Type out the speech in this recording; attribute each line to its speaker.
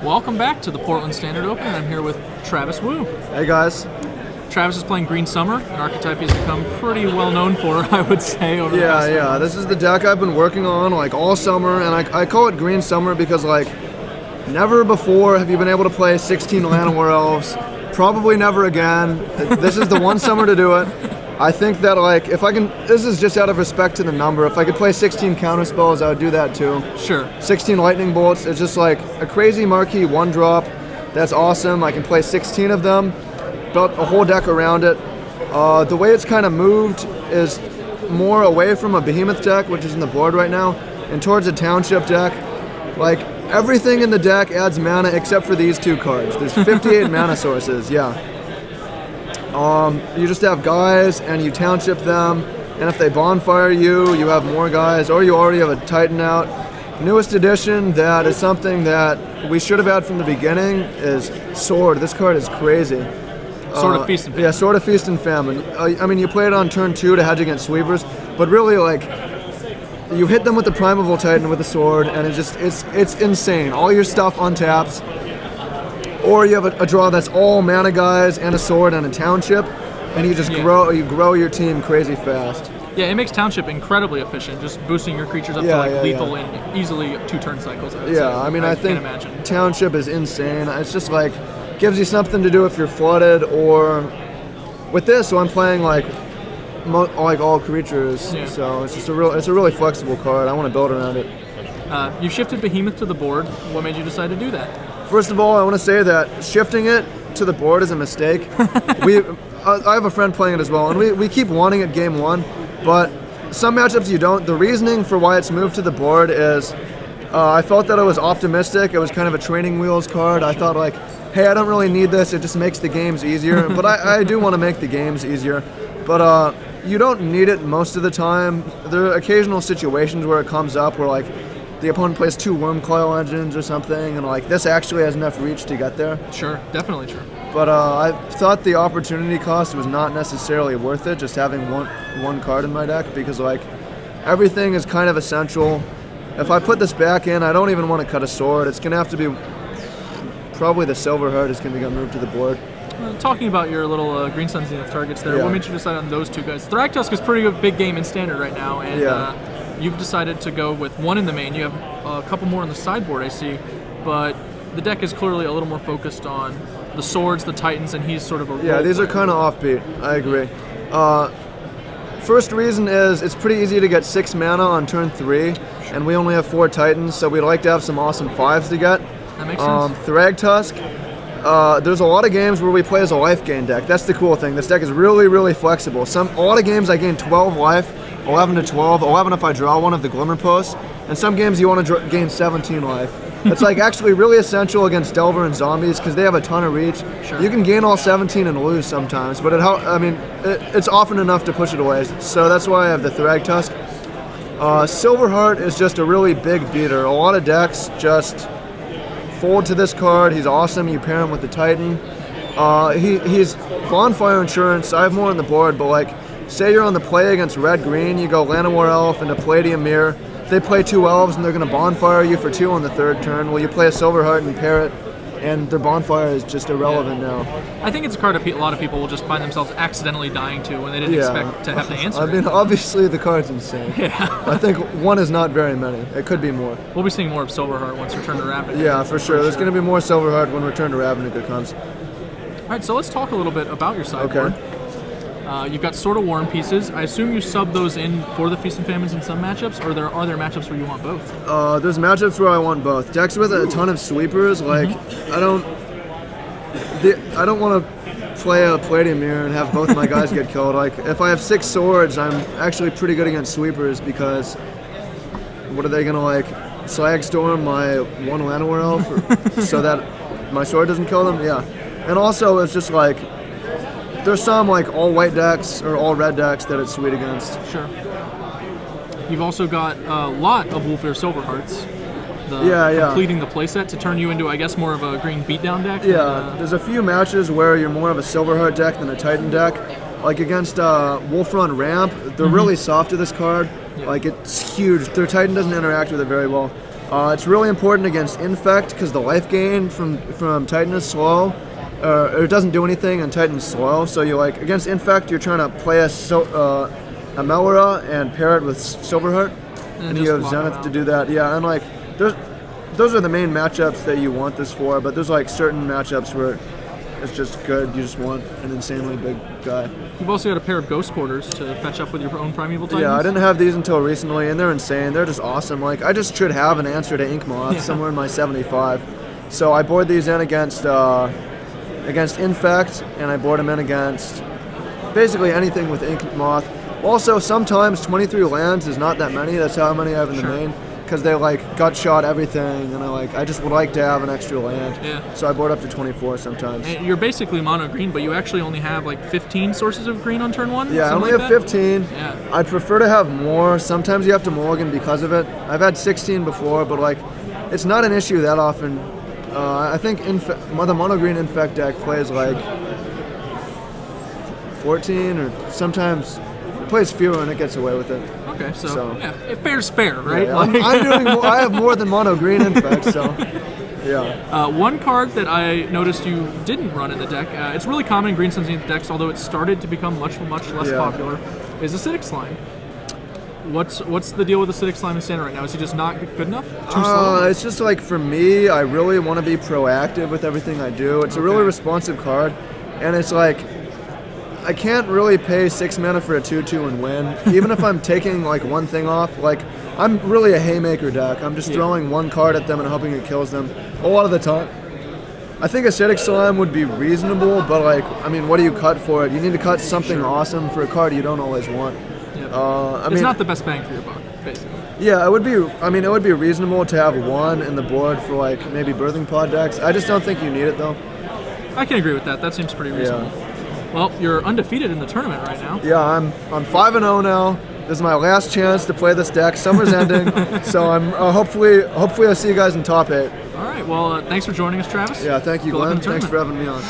Speaker 1: Welcome back to the Portland Standard Open, and I'm here with Travis Wu.
Speaker 2: Hey guys.
Speaker 1: Travis is playing Green Summer, an archetype he's become pretty well known for, I would say, over the past few months.
Speaker 2: This is the deck I've been working on like all summer, and I call it Green Summer because like never before have you been able to play 16 Llanowar Elves. Probably never again. This is the one summer to do it. I think that like if I can, this is just out of respect to the number, if I could play 16 counter spells, I would do that too.
Speaker 1: Sure.
Speaker 2: 16 lightning bolts, it's just like a crazy marquee one drop. That's awesome. I can play 16 of them. Built a whole deck around it. The way it's kind of moved is more away from a behemoth deck, which is in the board right now, and towards a township deck. Like everything in the deck adds mana except for these two cards. There's 58 mana sources, yeah. You just have guys and you township them, and if they bonfire you, you have more guys, or you already have a Titan out. Newest addition that is something that we should have had from the beginning is Sword. This card is crazy.
Speaker 1: Sword of Feast and Famine.
Speaker 2: Yeah, Sword of Feast and Famine. I mean, you play it on turn 2 to hedge against sweepers, but really, like, you hit them with the Primeval Titan with the sword, and it's insane. All your stuff untaps, or you have a draw that's all mana guys and a sword and a township, and you just grow your team crazy fast.
Speaker 1: Yeah, it makes Township incredibly efficient, just boosting your creatures up to lethal in easily 2 turn cycles. I think
Speaker 2: Township is insane. It's just like gives you something to do if you're flooded, or with this, so I'm playing like all creatures. Yeah. So it's just a really flexible card. I want to build around it.
Speaker 1: You shifted Behemoth to the board. What made you decide to do that?
Speaker 2: First of all, I want to say that shifting it to the board is a mistake. I have a friend playing it as well, and we keep wanting it game 1, but some matchups you don't. The reasoning for why it's moved to the board is I felt that it was optimistic. It was kind of a training wheels card. I thought like, hey, I don't really need this. It just makes the games easier. But I do want to make the games easier. But you don't need it most of the time. There are occasional situations where it comes up where like the opponent plays 2 Wormcoil Engines or something, and like this actually has enough reach to get there.
Speaker 1: Sure, definitely true.
Speaker 2: But I thought the opportunity cost was not necessarily worth it, just having one card in my deck, because like everything is kind of essential. If I put this back in, I don't even want to cut a sword. It's gonna have to be probably the Silverheart is gonna get moved to the board.
Speaker 1: Talking about your little Green Sun Zenith targets there, what made you decide on those 2 guys? Thragtusk is pretty big game in Standard right now, and you've decided to go with 1 in the main. You have a couple more on the sideboard, I see, but the deck is clearly a little more focused on the swords, the Titans, and he's sort of a
Speaker 2: these are kind of offbeat. I agree. First reason is it's pretty easy to get 6 mana on turn 3, and we only have 4 Titans, so we'd like to have some awesome 5s to get.
Speaker 1: That makes sense.
Speaker 2: Thragtusk, there's a lot of games where we play as a life gain deck. That's the cool thing. This deck is really, really flexible. A lot of games I gain 12 life, 11 to 12, 11 if I draw one of the Glimmer Posts, and some games you want to gain 17 life. It's like actually really essential against Delver and zombies because they have a ton of reach.
Speaker 1: Sure.
Speaker 2: You can gain all 17 and lose sometimes, but it's often enough to push it away. So that's why I have the Thragtusk. Silverheart is just a really big beater. A lot of decks just fold to this card. He's awesome. You pair him with the Titan. He's Bonfire Insurance. I have more on the board, but like, say you're on the play against red-green, you go Llanowar Elf into Palladium Mirror. They play 2 elves and they're going to bonfire you for 2 on the 3rd turn. Well, you play a Silverheart and pair it, and their bonfire is just irrelevant now.
Speaker 1: I think it's a card a lot of people will just find themselves accidentally dying to when they didn't expect to have to answer.
Speaker 2: I mean, obviously the card's insane.
Speaker 1: Yeah.
Speaker 2: I think 1 is not very many. It could be more.
Speaker 1: We'll be seeing more of Silverheart once Return to Ravnica.
Speaker 2: Yeah, for sure. There's going to be more Silverheart when Return to Ravnica comes.
Speaker 1: All right, so let's talk a little bit about your sideboard.
Speaker 2: Okay.
Speaker 1: You've got Sword of Warren pieces. I assume you sub those in for the Feast and Famines in some matchups, or are there matchups where you want both?
Speaker 2: There's matchups where I want both. Decks with a ton of sweepers, like I don't want to play a Palladium Mirror and have both my guys get killed. Like if I have 6 swords, I'm actually pretty good against sweepers because what are they gonna like Slag Storm my 1 Llanowar Elf so that my sword doesn't kill them? Yeah, and also it's just like. There's some like all white decks or all red decks that it's sweet against.
Speaker 1: Sure. You've also got a lot of Wolfear Silverhearts. Completing the playset to turn you into, I guess, more of a green beatdown deck.
Speaker 2: Yeah, there's a few matches where you're more of a Silverheart deck than a Titan deck. Like against Wolfrun Ramp, they're really soft to this card. Yeah. Like it's huge. Their Titan doesn't interact with it very well. It's really important against Infect because the life gain from Titan is slow. Or it doesn't do anything and Titan's slow. So you like against Infect, you're trying to play a Melora and pair it with Silverheart, and you have Zenith to do that. Yeah, and like those are the main matchups that you want this for. But there's like certain matchups where it's just good. You just want an insanely big guy.
Speaker 1: You've also got a pair of Ghost Quarters to fetch up with your own Primeval Titans.
Speaker 2: Yeah, I didn't have these until recently, and they're insane. They're just awesome. Like I just should have an answer to Ink Moth somewhere in my 75. So I board these in against Infect, and I board them in against basically anything with Ink Moth. Also, sometimes 23 lands is not that many. That's how many I have in the main, because they like gut shot everything, and I just would like to have an extra land. Yeah. So I board up to 24 sometimes.
Speaker 1: And you're basically mono green, but you actually only have like 15 sources of green on turn 1.
Speaker 2: Yeah, I only have 15. Yeah. I'd prefer to have more. Sometimes you have to mulligan because of it. I've had 16 before, but like, it's not an issue that often. I think the mono green Infect deck plays like 14 or sometimes plays fewer and it gets away with it.
Speaker 1: Okay, so yeah, fair's fair, right?
Speaker 2: Yeah, I'm doing. I have more than mono green Infect, so yeah.
Speaker 1: One card that I noticed you didn't run in the deck, it's really common in Green Sun Zenith decks, although it's started to become much less popular, is Acidic Slime. What's the deal with Acidic Slime in standard right now? Is he just not good enough? Too slow?
Speaker 2: It's just like for me, I really want to be proactive with everything I do. It's a really responsive card, and it's like I can't really pay 6 mana for a 2/2 and win. Even if I'm taking like one thing off, like I'm really a haymaker deck. I'm just throwing one card at them and hoping it kills them a lot of the time. I think Acidic Slime would be reasonable, but like, I mean, what do you cut for it? You need to cut something awesome for a card you don't always want.
Speaker 1: It's not the best bang for your buck, basically.
Speaker 2: Yeah, it would be. I mean, it would be reasonable to have one in the board for like maybe Birthing Pod decks. I just don't think you need it though.
Speaker 1: I can agree with that. That seems pretty reasonable. Yeah. Well, you're undefeated in the tournament right now.
Speaker 2: Yeah, I'm 5-0 now. This is my last chance to play this deck. Summer's ending, so I'm hopefully I'll see you guys in top 8.
Speaker 1: All right. Well, thanks for joining us, Travis.
Speaker 2: Yeah, thank you, Glenn. Thanks for having me on.